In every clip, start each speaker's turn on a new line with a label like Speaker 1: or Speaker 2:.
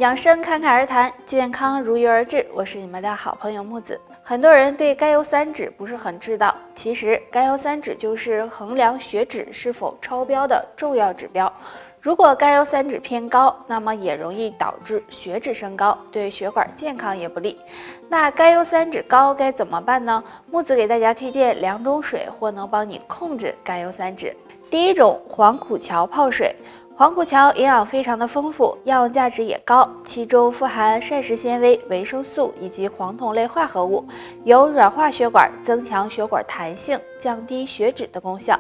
Speaker 1: 养生侃侃而谈，健康如约而至。我是你们的好朋友木子。很多人对甘油三酯不是很知道，其实甘油三酯就是衡量血脂是否超标的重要指标。如果甘油三酯偏高，那么也容易导致血脂升高，对血管健康也不利。那甘油三酯高该怎么办呢？木子给大家推荐2种水，或能帮你控制甘油三酯。第一种，黄苦荞泡水。黄苦荞营养非常的丰富，药用价值也高，其中富含膳食纤维、维生素以及黄酮类化合物，有软化血管、增强血管弹性、降低血脂的功效。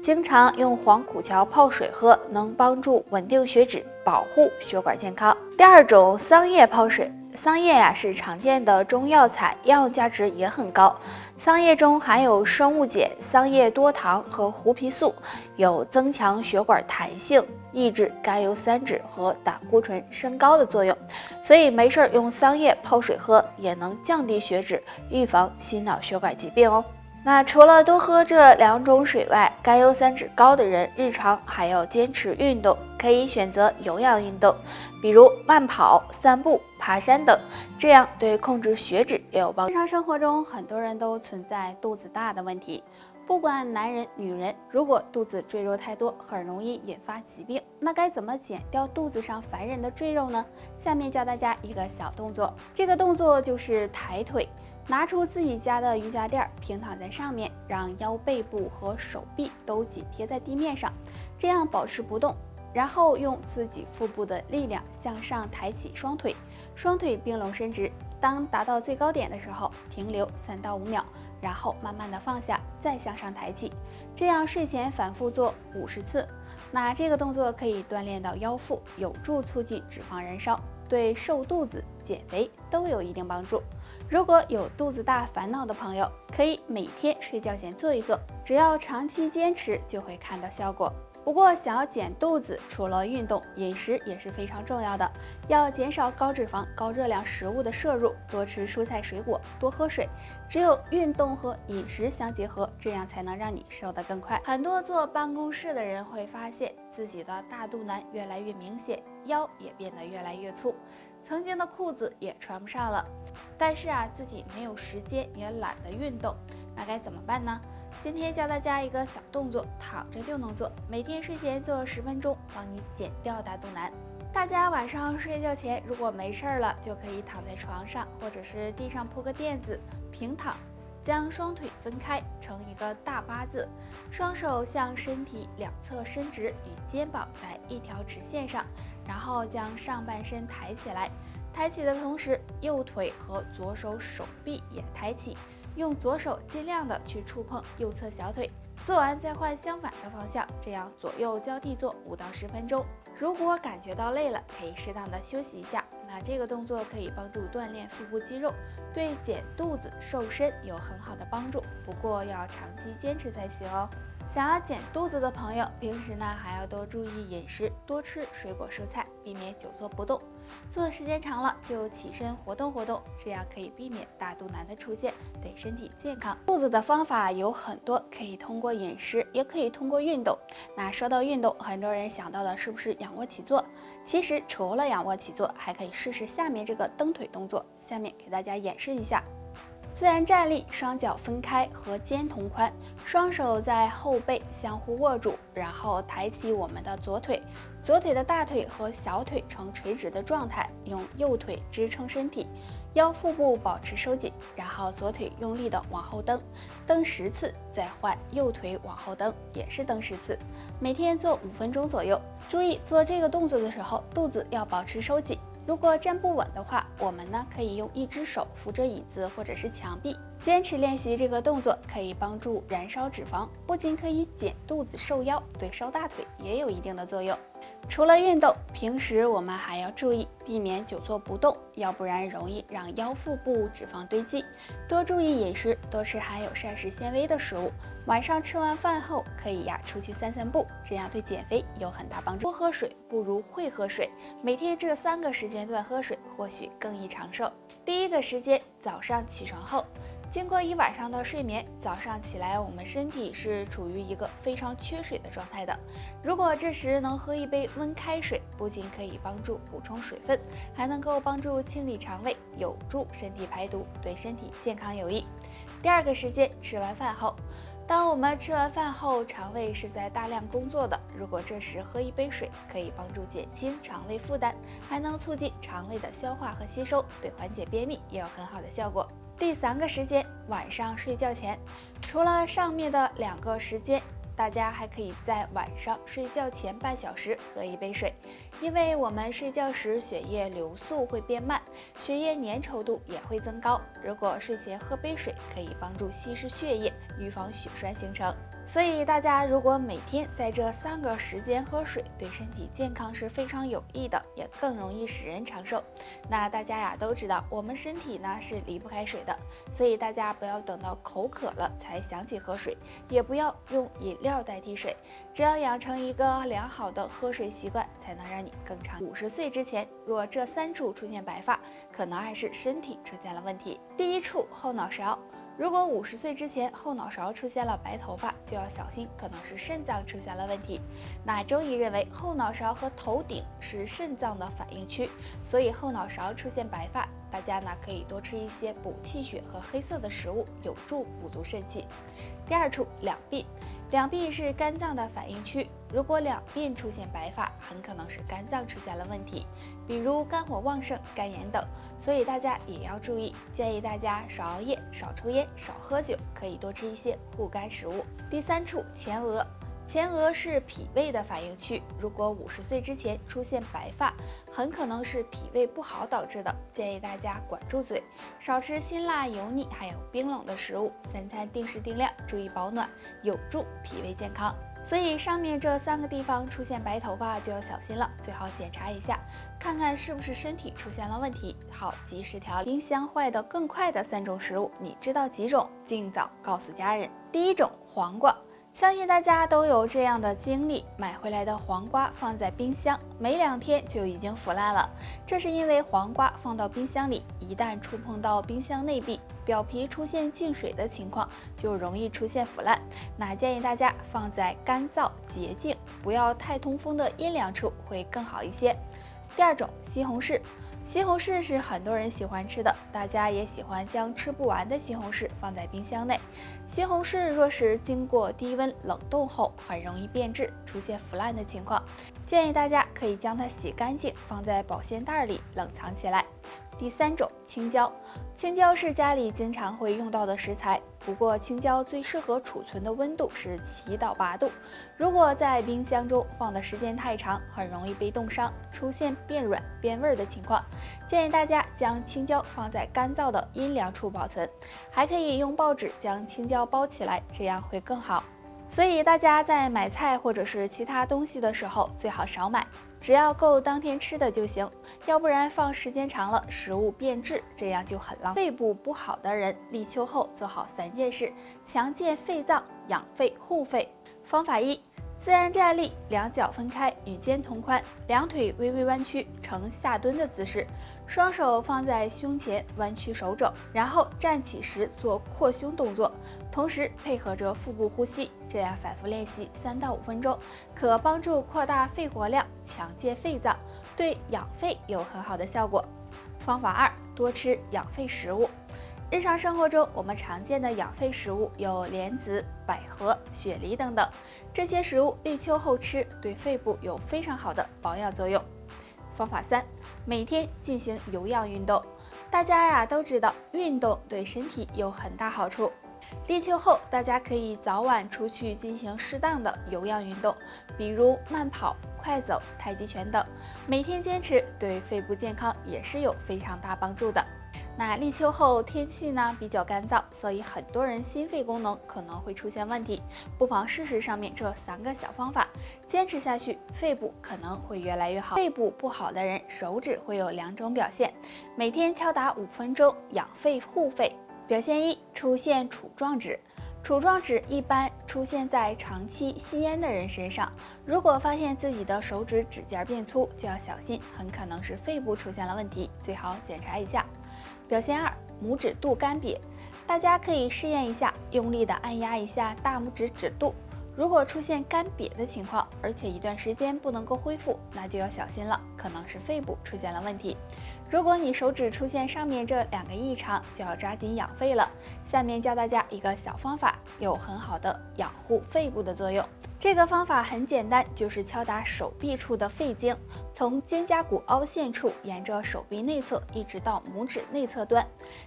Speaker 1: 经常用黄苦荞泡水喝，能帮助稳定血脂，保护血管健康。第二种，桑叶泡水。桑叶是常见的中药材，药用价值也很高。桑叶中含有生物碱、桑叶多糖和胡皮素，有增强血管弹性、抑制甘油三酯和胆固醇升高的作用，所以没事用桑叶泡水喝，也能降低血脂，预防心脑血管疾病哦。那除了多喝这2种水外，甘油三酯高的人日常还要坚持运动，可以选择有氧运动，比如慢跑、散步、爬山等，这样对控制血脂也有帮助。日常生活中，很多人都存在肚子大的问题，不管男人女人，如果肚子赘肉太多，很容易引发疾病。那该怎么减掉肚子上烦人的赘肉呢？下面教大家一个小动作，这个动作就是抬腿。拿出自己家的瑜伽垫，平躺在上面，让腰背部和手臂都紧贴在地面上，这样保持不动。然后用自己腹部的力量向上抬起双腿，双腿并拢伸直。当达到最高点的时候，停留3到5秒，然后慢慢的放下，再向上抬起。这样睡前反复做50次。那这个动作可以锻炼到腰腹，有助促进脂肪燃烧，对瘦肚子、减肥都有一定帮助。如果有肚子大烦恼的朋友，可以每天睡觉前做一做，只要长期坚持就会看到效果。不过想要减肚子，除了运动，饮食也是非常重要的，要减少高脂肪、高热量食物的摄入，多吃蔬菜水果，多喝水。只有运动和饮食相结合，这样才能让你瘦得更快。很多坐办公室的人会发现自己的大肚腩越来越明显，腰也变得越来越粗，曾经的裤子也穿不上了。但是自己没有时间，也懒得运动，那该怎么办呢？今天教大家一个小动作，躺着就能做，每天睡前做10分钟，帮你减掉大肚腩。大家晚上睡觉前如果没事了，就可以躺在床上，或者是地上铺个垫子，平躺，将双腿分开成一个大8字，双手向身体2侧伸直，与肩膀在一条直线上，然后将上半身抬起来。抬起的同时，右腿和左手手臂也抬起，用左手尽量的去触碰右侧小腿。做完再换相反的方向，这样左右交替做5到10分钟。如果感觉到累了，可以适当的休息一下。那这个动作可以帮助锻炼腹部肌肉，对减肚子、瘦身有很好的帮助。不过要长期坚持才行哦。想要减肚子的朋友，平时还要多注意饮食，多吃水果蔬菜，避免久坐不动。坐时间长了就起身活动活动，这样可以避免大肚腩的出现，对身体健康。肚子的方法有很多，可以通过饮食，也可以通过运动。那说到运动，很多人想到的是不是仰卧起坐？其实除了仰卧起坐，还可以试试下面这个蹬腿动作。下面给大家演示一下。自然站立，双脚分开和肩同宽，双手在后背相互握住，然后抬起我们的左腿，左腿的大腿和小腿呈垂直的状态，用右腿支撑身体，腰腹部保持收紧，然后左腿用力的往后蹬10次，再换右腿往后蹬，也是蹬10次。每天做5分钟左右。注意做这个动作的时候，肚子要保持收紧。如果站不稳的话，我们可以用一只手扶着椅子或者是墙壁。坚持练习这个动作可以帮助燃烧脂肪，不仅可以减肚子瘦腰，对瘦大腿也有一定的作用。除了运动，平时我们还要注意避免久坐不动，要不然容易让腰腹部脂肪堆积。多注意饮食，多吃含有膳食纤维的食物。晚上吃完饭后可以出去散散步，这样对减肥有很大帮助。多喝水不如会喝水，每天这3个时间段喝水，或许更易长寿。第一个时间，早上起床后。经过一晚上的睡眠，早上起来我们身体是处于一个非常缺水的状态的。如果这时能喝一杯温开水，不仅可以帮助补充水分，还能够帮助清理肠胃，有助身体排毒，对身体健康有益。第二个时间，吃完饭后。当我们吃完饭后，肠胃是在大量工作的，如果这时喝一杯水，可以帮助减轻肠胃负担，还能促进肠胃的消化和吸收，对缓解便秘也有很好的效果。第三个时间，晚上睡觉前。除了上面的2个时间，大家还可以在晚上睡觉前半小时喝一杯水，因为我们睡觉时血液流速会变慢，血液粘稠度也会增高。如果睡前喝杯水，可以帮助稀释血液，预防血栓形成。所以大家如果每天在这3个时间喝水，对身体健康是非常有益的，也更容易使人长寿。那大家呀都知道，我们身体呢是离不开水的，所以大家不要等到口渴了才想起喝水，也不要用饮料代替水，只要养成一个良好的喝水习惯，才能让你更长。50岁之前，若这3处出现白发，可能还是身体出现了问题。第1处，后脑勺。如果50岁之前后脑勺出现了白头发，就要小心，可能是肾脏出现了问题。那中医认为后脑勺和头顶是肾脏的反应区，所以后脑勺出现白发，大家呢可以多吃一些补气血和黑色的食物，有助补足肾气。第2处，两鬓。两鬓是肝脏的反应区，如果两鬓出现白发，很可能是肝脏出现了问题，比如肝火旺盛、肝炎等，所以大家也要注意。建议大家少熬夜、少抽烟、少喝酒，可以多吃一些护肝食物。第3处，前额。前额是脾胃的反应区，如果50岁之前出现白发，很可能是脾胃不好导致的。建议大家管住嘴，少吃辛辣、油腻还有冰冷的食物，3餐定时定量，注意保暖，有助脾胃健康。所以上面这3个地方出现白头发就要小心了，最好检查一下，看看是不是身体出现了问题，好及时调理。冰箱坏得更快的3种食物，你知道几种？尽早告诉家人。第1种，黄瓜。相信大家都有这样的经历，买回来的黄瓜放在冰箱，没2天就已经腐烂了。这是因为黄瓜放到冰箱里，一旦触碰到冰箱内壁，表皮出现进水的情况，就容易出现腐烂。那建议大家放在干燥、洁净、不要太通风的阴凉处会更好一些。第2种，西红柿。西红柿是很多人喜欢吃的，大家也喜欢将吃不完的西红柿放在冰箱内。西红柿若是经过低温冷冻后，很容易变质，出现腐烂的情况。建议大家可以将它洗干净，放在保鲜袋里冷藏起来。第3种，青椒。青椒是家里经常会用到的食材，不过青椒最适合储存的温度是7到8度。如果在冰箱中放的时间太长，很容易被冻伤，出现变软变味的情况。建议大家将青椒放在干燥的阴凉处保存，还可以用报纸将青椒包起来，这样会更好。所以大家在买菜或者是其他东西的时候，最好少买，只要够当天吃的就行，要不然放时间长了，食物变质，这样就很浪费。肺部不好的人，立秋后做好3件事，强健肺脏，养肺护肺。方法1，自然站立，2脚分开，与肩同宽，2腿微微弯曲，呈下蹲的姿势，双手放在胸前，弯曲手肘，然后站起时做扩胸动作，同时配合着腹部呼吸，这样反复练习3到5分钟，可帮助扩大肺活量，强健肺脏，对养肺有很好的效果。方法2，多吃养肺食物。日常生活中，我们常见的养肺食物有莲子、百合、雪梨等等，这些食物立秋后吃，对肺部有非常好的保养作用。方法3，每天进行有氧运动。大家呀都知道，运动对身体有很大好处。立秋后，大家可以早晚出去进行适当的有氧运动，比如慢跑、快走、太极拳等，每天坚持，对肺部健康也是有非常大帮助的。那立秋后天气呢比较干燥，所以很多人心肺功能可能会出现问题，不妨试试上面这3个小方法，坚持下去，肺部可能会越来越好。肺部不好的人，手指会有2种表现，每天敲打5分钟，养肺护肺。表现1，出现杵状指。杵状指一般出现在长期吸烟的人身上，如果发现自己的手指指尖变粗，就要小心，很可能是肺部出现了问题，最好检查一下。表现2，拇指肚干瘪。大家可以试验一下，用力的按压一下大拇指指肚。如果出现干瘪的情况，而且一段时间不能够恢复，那就要小心了，可能是肺部出现了问题。如果你手指出现上面这2个异常，就要抓紧养肺了。下面教大家一个小方法，有很好的养护肺部的作用。这个方法很简单，就是敲打手臂处的肺经，从肩胛骨凹陷处沿着手臂内侧一直到拇指内侧端。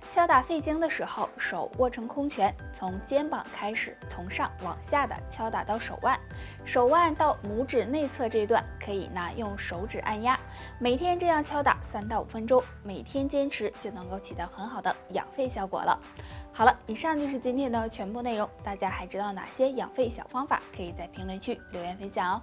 Speaker 1: 敲打肺经的时候，手握成空拳，从肩膀开始，从上往下的敲打到手腕，手腕到拇指内侧这段可以用手指按压。每天这样敲打3到5分钟，每天坚持就能够起到很好的养肺效果了。好了，以上就是今天的全部内容，大家还知道哪些养肺小方法？可以在评论区留言分享哦。